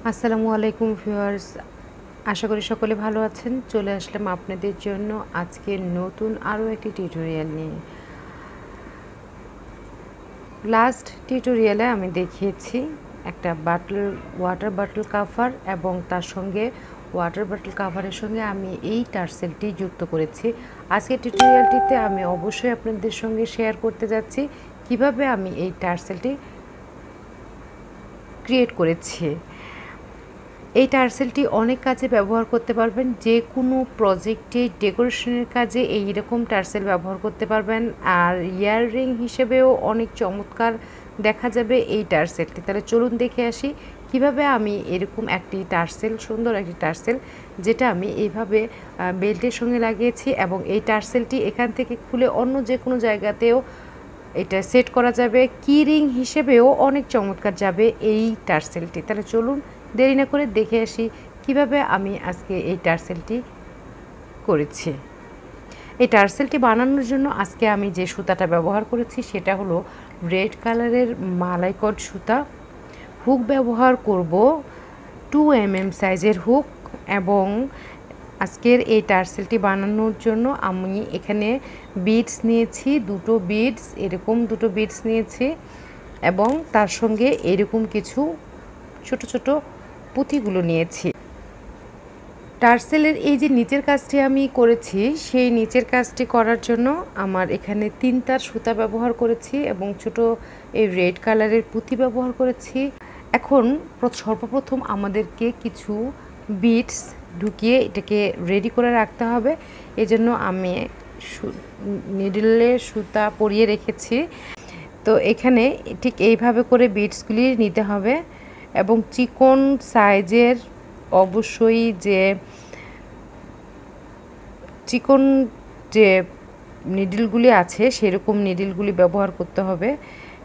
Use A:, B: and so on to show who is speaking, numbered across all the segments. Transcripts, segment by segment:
A: আসসালামু আলাইকুম ভিউয়ার্স, আশা করি সকলে ভালো আছেন। চলে আসলাম আপনাদের জন্য আজকে নতুন আরও একটি টিউটোরিয়াল নিয়ে। লাস্ট টিউটোরিয়ালে আমি দেখিয়েছি একটা ওয়াটার বটল কাভার এবং তার সঙ্গে ওয়াটার বটল কাভারের সঙ্গে আমি এই টার্সেলটি যুক্ত করেছি। আজকের টিউটোরিয়ালটিতে আমি অবশ্যই আপনাদের সঙ্গে শেয়ার করতে যাচ্ছি কিভাবে আমি এই টার্সেলটি ক্রিয়েট করেছি। এই টার্সেলটি অনেক কাজে ব্যবহার করতে পারবেন, যে কোনো প্রজেক্টে ডেকোরেশনের কাজে এই রকম টার্সেল ব্যবহার করতে পারবেন। আর ইয়াররিং হিসেবেও অনেক চমৎকার দেখা যাবে এই টার্সেলটি। তাহলে চলুন দেখে আসি কিভাবে আমি এরকম একটি টার্সেল, সুন্দর একটি টার্সেল যেটা আমি এইভাবে বেল্টের সঙ্গে লাগিয়েছি, এবং এই টার্সেলটি এখান থেকে খুলে অন্য যে কোনো জায়গাতেও এটা সেট করা যাবে। কি রিং হিসেবেও অনেক চমৎকার যাবে এই টার্সেলটি। তাহলে চলুন দেরি না করে দেখে আসি কিভাবে আমি আজকে এই টার্সেলটি করেছি। এই টার্সেলটি বানানোর জন্য আজকে আমি যে সুতাটা ব্যবহার করেছি সেটা হলো রেড কালারের মালাইকট সুতা। হুক ব্যবহার করব 2 mm সাইজের হুক, এবং আজকের এই টার্সেলটি বানানোর জন্য আমি এখানে বিডস নিয়েছি, দুটো বিডস, এরকম দুটো বিডস নিয়েছি, এবং তার সঙ্গে এরকম কিছু ছোট ছোট পুঁতিগুলো নিয়েছি। টার্সেলের এই যে নিচের কাজটি আমি করেছি, সেই নিচের কাজটি করার জন্য আমার এখানে 3 তার সুতা ব্যবহার করেছি এবং ছোট এই রেড কালারের পুঁতি ব্যবহার করেছি। এখন সর্বপ্রথম আমাদেরকে কিছু বিডস ঢুকিয়ে এটাকে রেডি করে রাখতে হবে। এজন্য আমি নিডলে সুতা পরিয়ে রেখেছি। তো এখানে ঠিক এইভাবে করে বিডসগুলি নিতে হবে, এবং চিকন সাইজের, অবশ্যই যে চিকন যে নিডলগুলি আছে সেরকম নিডলগুলি ব্যবহার করতে হবে।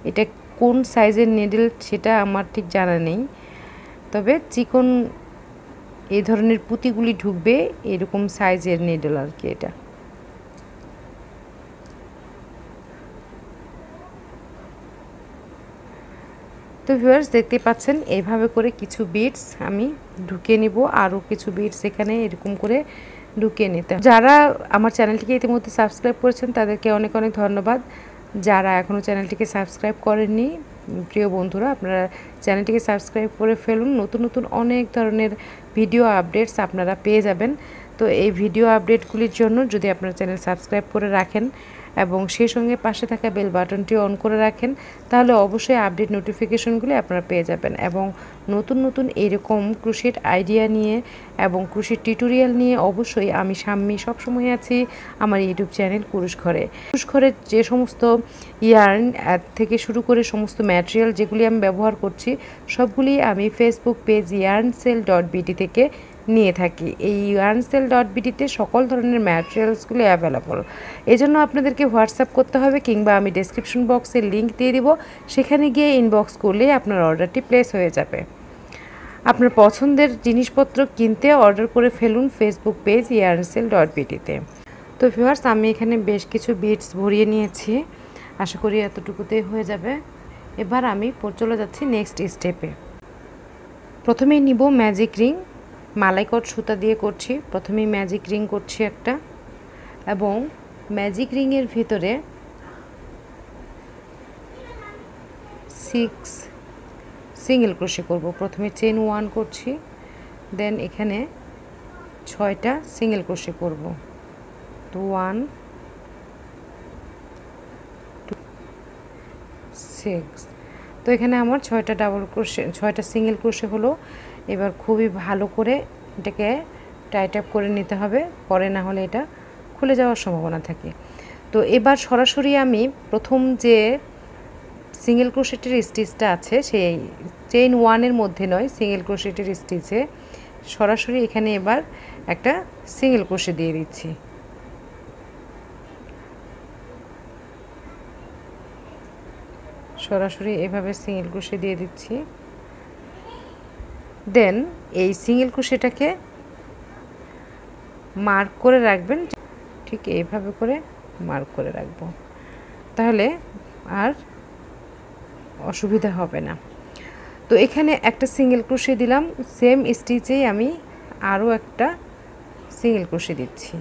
A: এটা কোন সাইজের নিডল সেটা আমার ঠিক জানা নেই, তবে চিকন এই ধরনের পুঁতিগুলি ঢুকবে এরকম সাইজের নিডল আর কি। এটা তো ভিউয়ার্স দেখতে পাচ্ছেন এইভাবে করে কিছু বিডস আমি ঢুকিয়ে নিব, আরও কিছু বিডস এখানে এরকম করে ঢুকিয়ে নিতে। যারা আমার চ্যানেলটিকে ইতিমধ্যে সাবস্ক্রাইব করেছেন তাদেরকে অনেক অনেক ধন্যবাদ। যারা এখনও চ্যানেলটিকে সাবস্ক্রাইব করেননি, প্রিয় বন্ধুরা, আপনারা চ্যানেলটিকে সাবস্ক্রাইব করে ফেলুন। নতুন নতুন অনেক ধরনের ভিডিও আপডেটস আপনারা পেয়ে যাবেন। তো এই ভিডিও আপডেটগুলির জন্য যদি আপনারা চ্যানেল সাবস্ক্রাইব করে রাখেন এবং সেই সঙ্গে পাশে থাকা বেল বাটনটি অন করে রাখেন, তাহলে অবশ্যই আপডেট নোটিফিকেশনগুলি আপনারা পেয়ে যাবেন। এবং নতুন নতুন এরকম ক্রোশেট আইডিয়া নিয়ে এবং ক্রোশেট টিউটোরিয়াল নিয়ে অবশ্যই আমি সামনে সবসময় আছি আমার ইউটিউব চ্যানেল কুরুশ ঘরে। কুরুশ ঘরের যে সমস্ত ইয়ার্ন থেকে শুরু করে সমস্ত ম্যাটেরিয়াল যেগুলি আমি ব্যবহার করছি সবগুলি আমি ফেসবুক পেজ yarnSale.bt থেকে নিয়ে থাকি। এই yarnSale.bt-তে সকল ধরনের ম্যাটেরিয়ালসগুলি অ্যাভেলেবল। এজন্য আপনাদেরকে হোয়াটসঅ্যাপ করতে হবে, কিংবা আমি ডেসক্রিপশন বক্সে লিঙ্ক দিয়ে দিব, সেখানে গিয়ে ইনবক্স করলেই আপনার অর্ডারটি প্লেস হয়ে যাবে। আপনার পছন্দের জিনিসপত্র কিনতে অর্ডার করে ফেলুন ফেসবুক পেজ yarnSale.bt-তে। তো ভিউয়ার্স, আমি এখানে বেশ কিছু বিটস ভরিয়ে নিয়েছি, আশা করি এতটুকুতেই হয়ে যাবে। এবার আমি চলে যাচ্ছি নেক্সট স্টেপে। প্রথমেই নিব ম্যাজিক রিং, মালাইকট সুতা দিয়ে করছি। প্রথমেই ম্যাজিক রিং করছি একটা, এবং ম্যাজিক রিংয়ের ভিতরে 6 সিঙ্গেল ক্রোশে করব। প্রথমে চেন 1 করছি, দেন এখানে 6টা সিঙ্গেল ক্রোশে করব। তো 1 2 6। তো এখানে আমার 6টা ডাবল ক্রোশে, 6টা সিঙ্গেল ক্রোশে হলো। এবার খুবই ভালো করে এটাকে টাইট আপ করে নিতে হবে, পরে না হলে এটা খুলে যাওয়ার সম্ভাবনা থাকে। তো এবার সরাসরি আমি প্রথম যে সিঙ্গেল ক্রোশেটের স্টিচটা আছে সেই চেইন 1-এর মধ্যে নয়, সিঙ্গেল ক্রোশেটের স্টিচে সরাসরি এখানে এবার একটা সিঙ্গেল ক্রোশে দিয়ে দিচ্ছি। সরাসরি এভাবে সিঙ্গেল ক্রোশে দিয়ে দিচ্ছি। দেন এই সিঙ্গেল ক্রোশেটাকে মার্ক করে রাখবেন, ঠিক এইভাবে করে মার্ক করে রাখবো, তাহলে আর অসুবিধা হবে না। তো এখানে একটা সিঙ্গেল ক্রোশে দিলাম, সেম স্টিচেই আমি আরও একটা সিঙ্গেল ক্রোশে দিচ্ছি।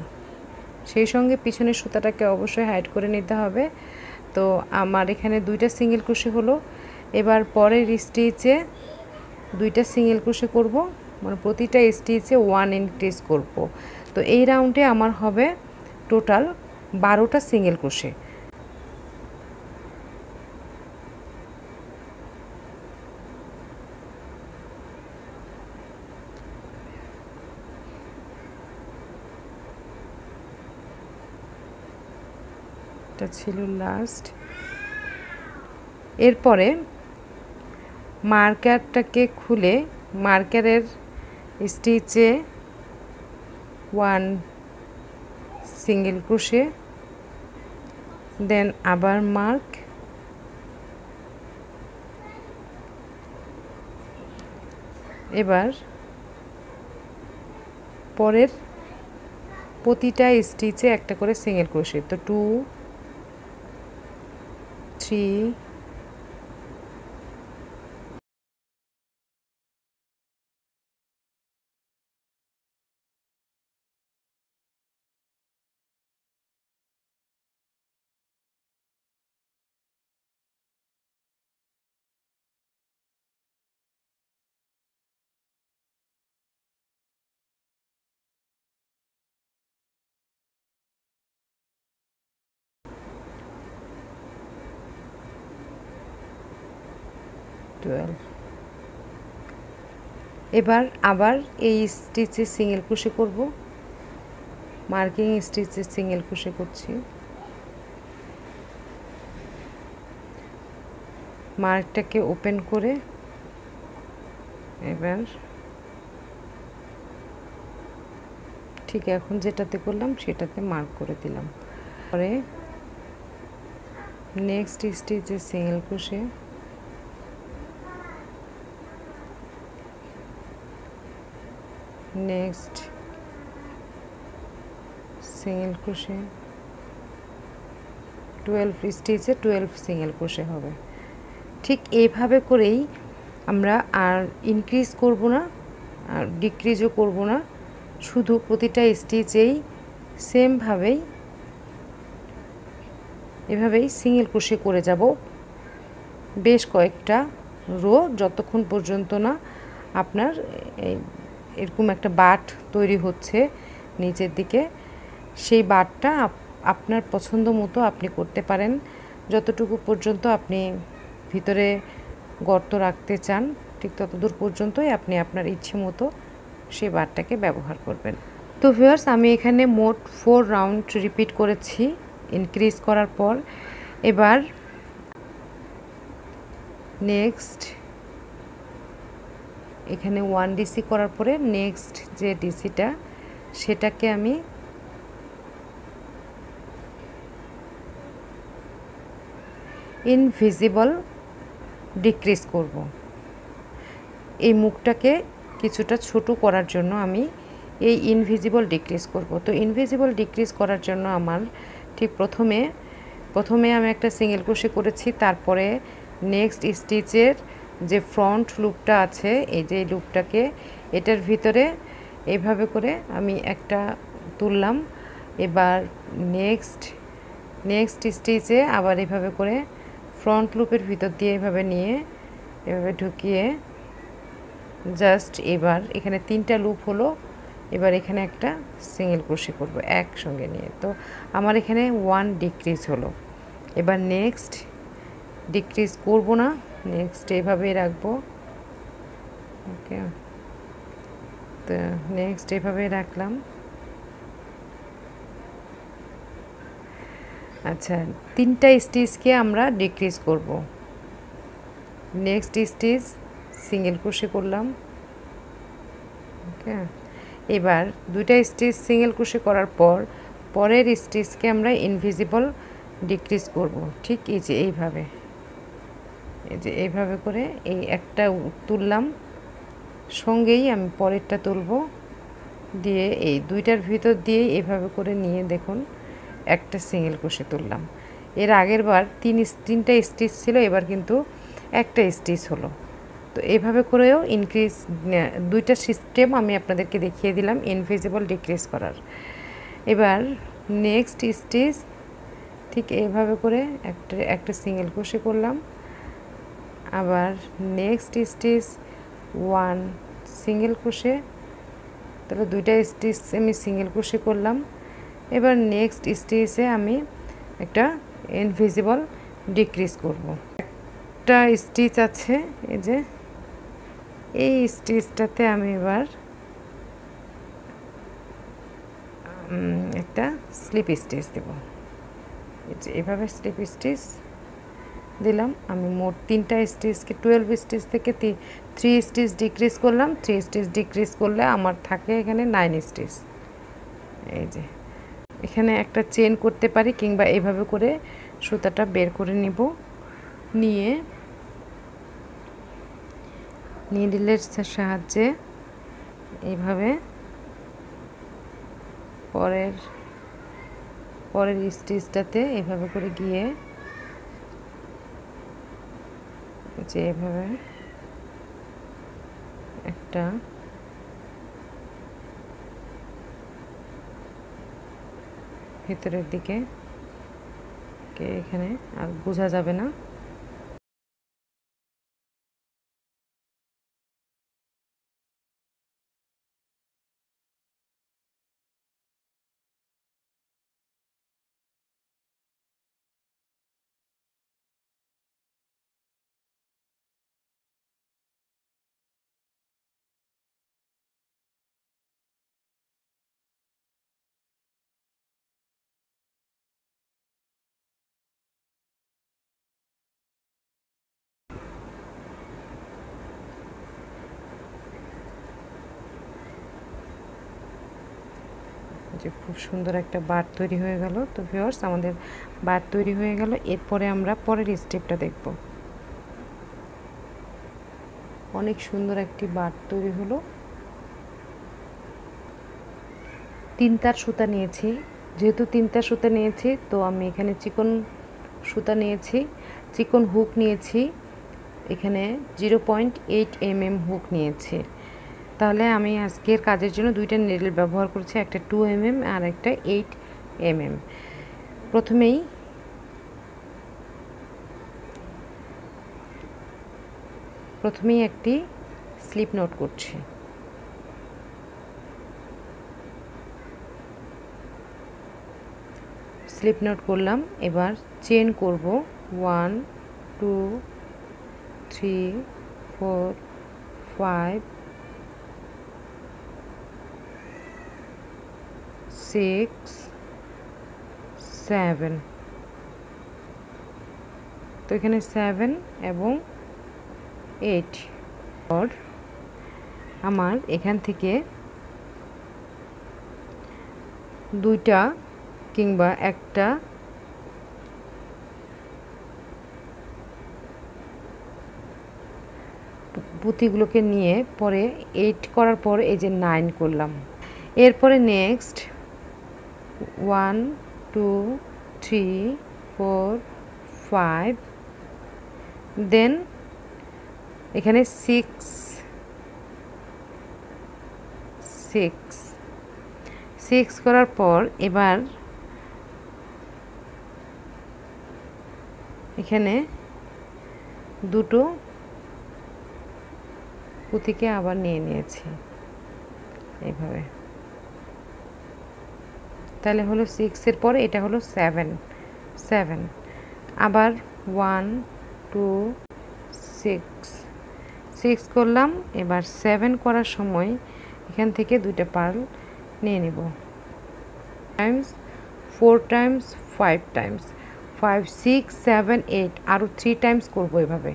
A: সেই সঙ্গে পিছনের সুতাটাকে অবশ্যই হাইড করে নিতে হবে। তো আমার এখানে 2টা সিঙ্গেল ক্রোশে হলো। এবার পরের স্টিচে 2টা সিঙ্গেল ক্রোশে করব, মানে প্রতিটা স্টিচে 1 ইনক্রিজ করব। তো এই রাউন্ডে আমার হবে টোটাল 12টা সিঙ্গেল ক্রোশে। এটা ছিল লাস্ট। এরপরে মার্কারটাকে খুলে মার্কারের স্টিচে 1 সিঙ্গেল ক্রোশে, দেন আবার মার্ক, এবার পরের প্রতিটা স্টিচে একটা করে সিঙ্গেল ক্রোশে। তো 2 3 12। এবার আবার এই স্টিচে সিঙ্গেল ক্রোশে করব, মার্কিং স্টিচে সিঙ্গেল ক্রোশে করছি, মার্কটাকে ওপেন করে এবার ঠিক এখন যেটাতে করলাম সেটাতে মার্ক করে দিলাম। পরে নেক্সট স্টিচে single crochet, next single crochet, 12 স্টিচে 12 সিঙ্গেল ক্রোশে হবে। ঠিক এইভাবে করেই আমরা আর ইনক্রিজ করব না আর ডিক্রিজও করব না, শুধু প্রতিটা স্টিচেই সেমভাবেই এভাবেই সিঙ্গেল ক্রোশে করে যাব বেশ কয়েকটা রো, যতক্ষণ পর্যন্ত না আপনার এরকম একটা বাট তৈরি হচ্ছে নিচের দিকে। সেই বাটটা আপনার পছন্দ মতো আপনি করতে পারেন, যতটুকু পর্যন্ত আপনি ভিতরে গর্ত রাখতে চান ঠিক ততদূর পর্যন্তই আপনি আপনার ইচ্ছে মতো সেই বাটটাকে ব্যবহার করবেন। তো ভিউয়ার্স, আমি এখানে মোট 4 রাউন্ড রিপিট করেছি ইনক্রিজ করার পর। এবার নেক্সট এখানে 1 ডিসি করার পরে নেক্সট যে ডিসিটা সেটাকে আমি ইনভিজিবল ডিক্রিজ করব। এই মুখটাকে কিছুটা ছোট করার জন্য আমি এই ইনভিজিবল ডিক্রিজ করব। তো ইনভিজিবল ডিক্রিজ করার জন্য আমার ঠিক প্রথমে আমি একটা সিঙ্গেল ক্রোশে করেছি, তারপরে নেক্সট স্টিচের যে ফ্রন্ট লুপটা আছে এই যে লুপটাকে এটার ভিতরে এইভাবে করে আমি একটা তুললাম। এবার নেক্সট স্টিচে আবার এভাবে করে ফ্রন্ট লুপের ভিতর দিয়ে এভাবে নিয়ে এভাবে ঢুকিয়ে জাস্ট এবার এখানে 3টা লুপ হলো। এবার এখানে একটা সিঙ্গেল ক্রোশে করব একসঙ্গে নিয়ে। তো আমার এখানে 1 ডিক্রিজ হলো। এবার নেক্সট ডিক্রিজ করব না, নেক্সট এভাবেই রাখবো। ওকে, তো নেক্সট এভাবেই রাখলাম। আচ্ছা, 3টা স্টিচকে আমরা ডিক্রিজ করব। নেক্সট স্টিচ সিঙ্গেল ক্রোশে করলাম। ওকে, এবার 2টা স্টিচ সিঙ্গেল ক্রোশে করার পর পরের স্টিচকে আমরা ইনভিজিবল ডিক্রিজ করব। ঠিক এই যে এইভাবে করে এই একটা তুললাম, সঙ্গেই আমি পরেরটা তুলব, দিয়ে এই 2টার ভিতর দিয়ে এভাবে করে নিয়ে দেখুন একটা সিঙ্গেল ক্রোশে তুললাম। এর আগের বার 3টা স্টিচ ছিল, এবার কিন্তু একটা স্টিচ হলো। তো এইভাবে করেও ইনক্রিজ, দুইটা সিস্টেম আমি আপনাদেরকে দেখিয়ে দিলাম ইনভিজিবল ডিক্রিজ করার। এবার নেক্সট স্টিচ ঠিক এইভাবে করে একটা সিঙ্গেল ক্রোশে করলাম, আবার নেক্সট স্টিচ 1 সিঙ্গেল ক্রোশে, তাহলে দুইটা স্টিচ আমি সিঙ্গেল ক্রোশে করলাম। এবার নেক্সট স্টিচে আমি একটা ইনভিজিবল ডিক্রিজ করব। একটা স্টিচ আছে, এই যে এই স্টিচটাতে আমি এবার একটা স্লিপ স্টিচ দেব। এই যে এভাবে স্লিপ স্টিচ দিলাম। আমি মোট 3টা স্টিচকে 12 স্টিচ থেকে 3 স্টিচ ডিক্রিজ করলাম। 3 স্টিচ ডিক্রিজ করলে আমার থাকে এখানে 9 স্টিচ। এই যে এখানে একটা চেন করতে পারি, কিংবা এইভাবে করে সুতাটা বের করে নিব, নিয়ে নিডলের সাহায্যে এইভাবে পরের স্টিচটাতে এইভাবে করে গিয়ে যে এভাবে একটা ভেতরের দিকে এখানে আর বোঝা যাবে না, যে খুব সুন্দর একটা বার তৈরি হয়ে গেল। তো ভিউয়ার্স, আমাদের বার তৈরি হয়ে গেল। এরপরে আমরা পরের স্টেপটা দেখব। অনেক সুন্দর একটি বার তৈরি হলো। 3 তার সুতা নিয়েছি, যেহেতু 3 তার সুতা নিয়েছি তো আমি এখানে চিকন সুতা নিয়েছি, চিকন হুক নিয়েছি, এখানে 0.8 mm হুক নিয়েছি। তাহলে আমি আজকের কাজের জন্য দুইটা নিডল ব্যবহার করছি, একটা 2 mm আর একটা 8 mm। প্রথমেই একটি স্লিপ নোট করছি। স্লিপ নোট করলাম, এবার চেন করব 1 2 3 4 5 6 7। তো এখানে 7 এবং 8। আমার এখান থেকে দুইটা কিংবা একটা পুঁতিগুলোকে নিয়ে পরে 8 করার পর এই যে 9 করলাম। এরপরে নেক্সট 1 2 3 4 5, দেন এখানে 6 করার পর এবার এখানে দুটো পুঁতিকে আবার নিয়ে নিয়েছি এইভাবে। তাহলে হলো 6 এর পরে এটা হলো 7। আবার 1 2 6 করলাম। এবার 7 করার সময় এখান থেকে দুইটা পার্ল নিয়ে নেব, টাইমস 4 টাইমস 5 টাইমস 5 6 7 8, আরও 3 টাইমস করবো এভাবে।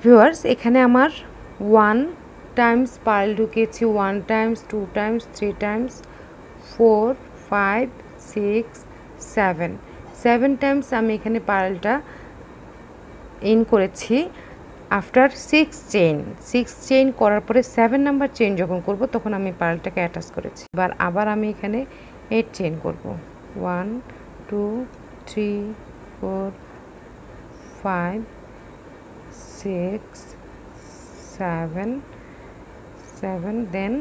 A: ভিউয়ার্স, এখানে আমার 1 টাইমস পার্ল ঢুকিয়েছি, 1 টাইমস 2 টাইমস 3 টাইমস 4 5 6 7 টাইমস আমি এখানে পার্লটা ইন করেছি। আফটার 6 চেইন করার পরে 7 নাম্বার চেইন যখন করব তখন আমি পার্লটাকে অ্যাটাচ করেছি। এবার আবার আমি এখানে 8 চেইন করব, 1 2 3 4 5 6 7 7 দেন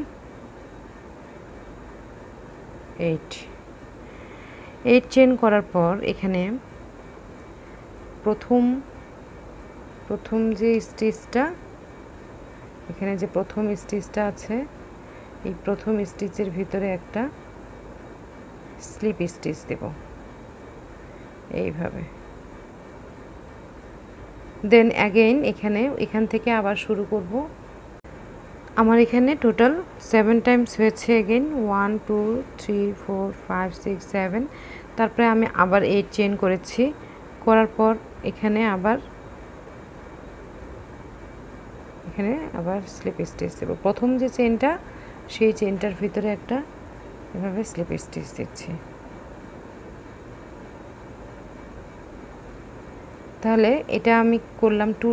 A: 8 চেন করার পর এখানে প্রথম যে স্টিচটা, এখানে যে প্রথম স্টিচটা আছে, এই প্রথম স্টিচের ভিতরে একটা স্লিপ স্টিচ দেব এইভাবে। দেন অ্যাগেইন এখান থেকে আবার শুরু করব। আমার এখানে টোটাল 7 টাইমস হয়েছে। এগেইন 1 2 3 4 5 6 7, তারপরে আমি আবার 8 চেন করেছি। করার পর এখানে আবার স্লিপ স্টিচ দেব। প্রথম যে চেনটা, সেই চেনটার ভিতরে একটা এভাবে স্লিপ স্টিচ দিচ্ছি। তাহলে এটা আমি করলাম 2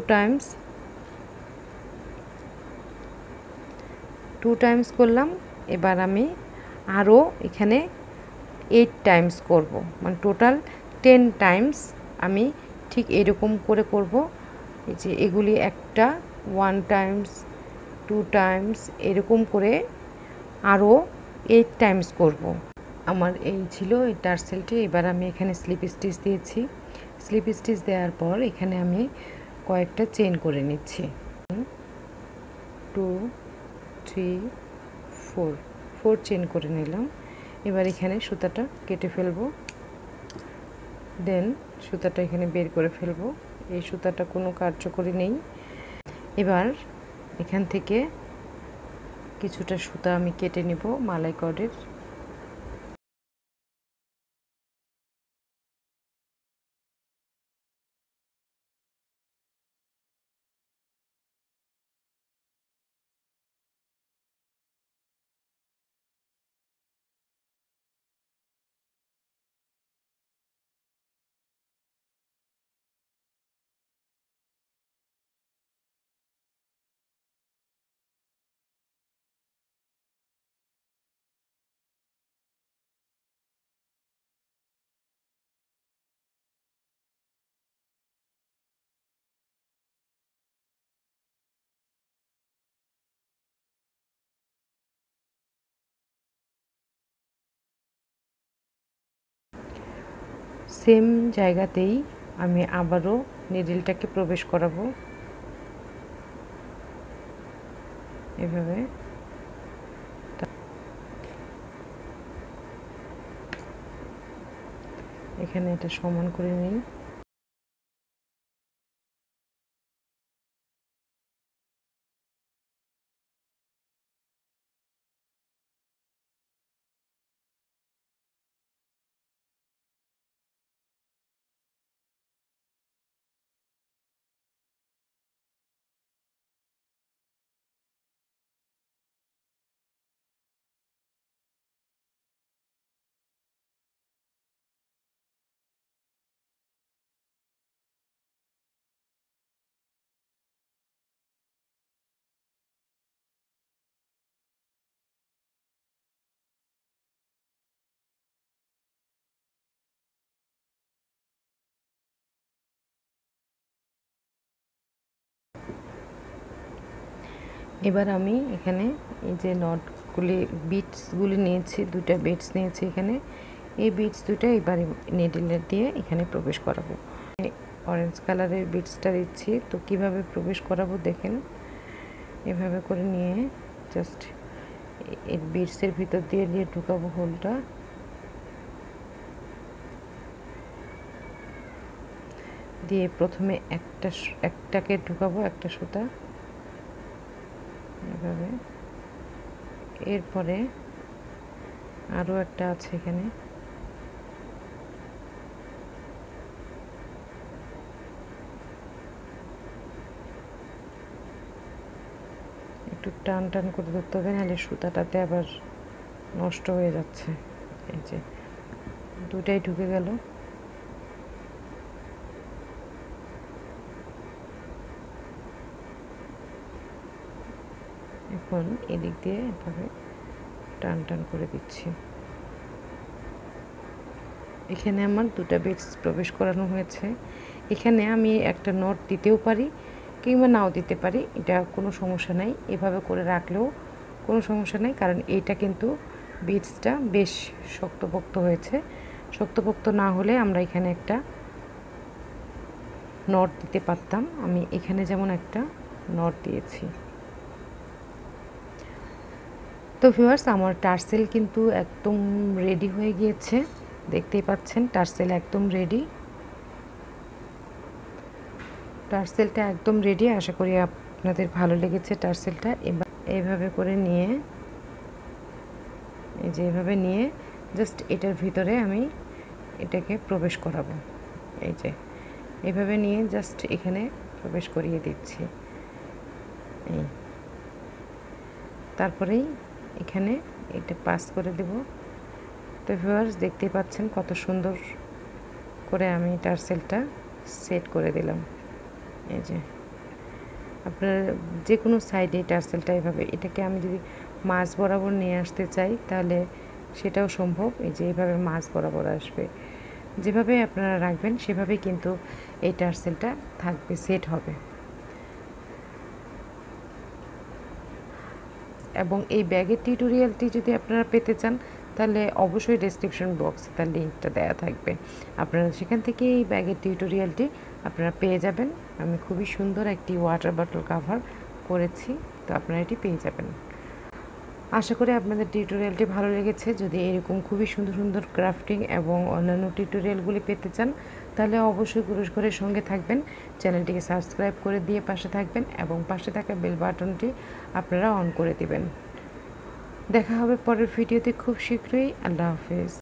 A: টাইমস করলাম। এবার আমি আরও এখানে 8 টাইমস করব, মানে টোটাল 10 টাইমস আমি ঠিক এরকম করে করব। এই যে এগুলি একটা 1 টাইমস 2 টাইমস এরকম করে আরও 8 টাইমস করব। আমার এই ছিল এই টার্সেলটি। এবার আমি এখানে স্লিপ স্টিচ দিয়েছি। স্লিপ স্টিচ দেওয়ার পর এখানে আমি কয়েকটা চেন করে নিচ্ছি। 2 3 4 চেন করে নিলাম। এবার এখানে সুতাটা কেটে ফেলবো। দেন সুতাটা এখানে বের করে ফেলবো। এই সুতাটা কোনো কার্যকরী নেই। এবার এখান থেকে কিছুটা সুতা আমি কেটে নিব মালাই কর্ডের। সেম জায়গাতেই আমি আবারও নিডলটাকে প্রবেশ করাবো এভাবে। এখানে এটা সমান করে নিই। এবার আমি এখানে এই যে নটগুলি বিটসগুলি নিয়েছি, 2টা বিটস নিয়েছি এখানে। এই বিটস 2টা এবার নিডলের দিয়ে এখানে প্রবেশ করাবো। অরেঞ্জ কালারের বিটসটা দিচ্ছি। তো কিভাবে প্রবেশ করাবো দেখেন। এভাবে করে নিয়ে জাস্ট এই বিটসের ভিতর দিয়ে ঢুকাবো হোলটা। দিয়ে প্রথমে একটাকে ঢুকাবো, একটা সুতা এভাবে। এরপরে আরও একটা আছে এখানে, একটু টান টান করে ধরতে হবে, নাহলে সুতাটাতে আবার নষ্ট হয়ে যাচ্ছে। এই যে 2টাই ঢুকে গেল। এখন এদিক দিয়ে এভাবে টান টান করে দিচ্ছি। এখানে আমার 2টা বিটস প্রবেশ করানো হয়েছে। এখানে আমি একটা নট দিতেও পারি, কিংবা নাও দিতে পারি, এটা কোনো সমস্যা নেই। এভাবে করে রাখলেও কোনো সমস্যা নেই, কারণ এইটা কিন্তু বিটসটা বেশ শক্তপোক্ত হয়েছে। শক্তপোক্ত না হলে আমরা এখানে একটা নট দিতে পারতাম। আমি এখানে যেমন একটা নট দিয়েছি। তো ভিউয়ার্স, আমার টার্সেল কিন্তু একদম রেডি হয়ে গিয়েছে, দেখতেই পাচ্ছেন টার্সেল একদম রেডি। টার্সেলটা একদম রেডি। আশা করি আপনাদের ভালো লেগেছে টার্সেলটা। এবার এইভাবে করে নিয়ে, এই যে এভাবে নিয়ে জাস্ট এটার ভিতরে আমি এটাকে প্রবেশ করাবো। এই যে এভাবে নিয়ে জাস্ট এখানে প্রবেশ করিয়ে দিচ্ছি। এই তারপরেই এখানে এটা পাস করে দেব। তো ভিউয়ার্স, দেখতেই পাচ্ছেন কত সুন্দর করে আমি টার্সেলটা সেট করে দিলাম। এই যে আপনার যে কোনো সাইডে টার্সেলটা এভাবে, এটাকে আমি যদি মাছ বরাবর নিয়ে আসতে চাই তাহলে সেটাও সম্ভব। এই যে এইভাবে মাছ বরাবর আসবে। যেভাবে আপনারা রাখবেন সেভাবেই কিন্তু এই টার্সেলটা থাকবে, সেট হবে। এবং এই ব্যাগের টিউটোরিয়ালটি যদি আপনারা পেতে চান তাহলে অবশ্যই ডেসক্রিপশন বক্সে তার লিঙ্কটা দেওয়া থাকবে। আপনারা সেখান থেকে এই ব্যাগের টিউটোরিয়ালটি আপনারা পেয়ে যাবেন। আমি খুবই সুন্দর একটি ওয়াটার বটল কাভার করেছি, তো আপনারা এটি পেয়ে যাবেন। আশা করি আপনাদের টিউটোরিয়ালটি ভালো লেগেছে। যদি এরকম খুবই সুন্দর সুন্দর ক্রাফটিং এবং অন্যান্য টিউটোরিয়ালগুলি পেতে চান তাহলে অবশ্যই গুরুশ ঘরের সঙ্গে থাকবেন। চ্যানেলটিকে সাবস্ক্রাইব করে দিয়ে পাশে থাকবেন এবং পাশে থাকা বেল বাটনটি আপনারা অন করে দিবেন। দেখা হবে পরের ভিডিওতে খুব শীঘ্রই। আল্লাহ হাফেজ।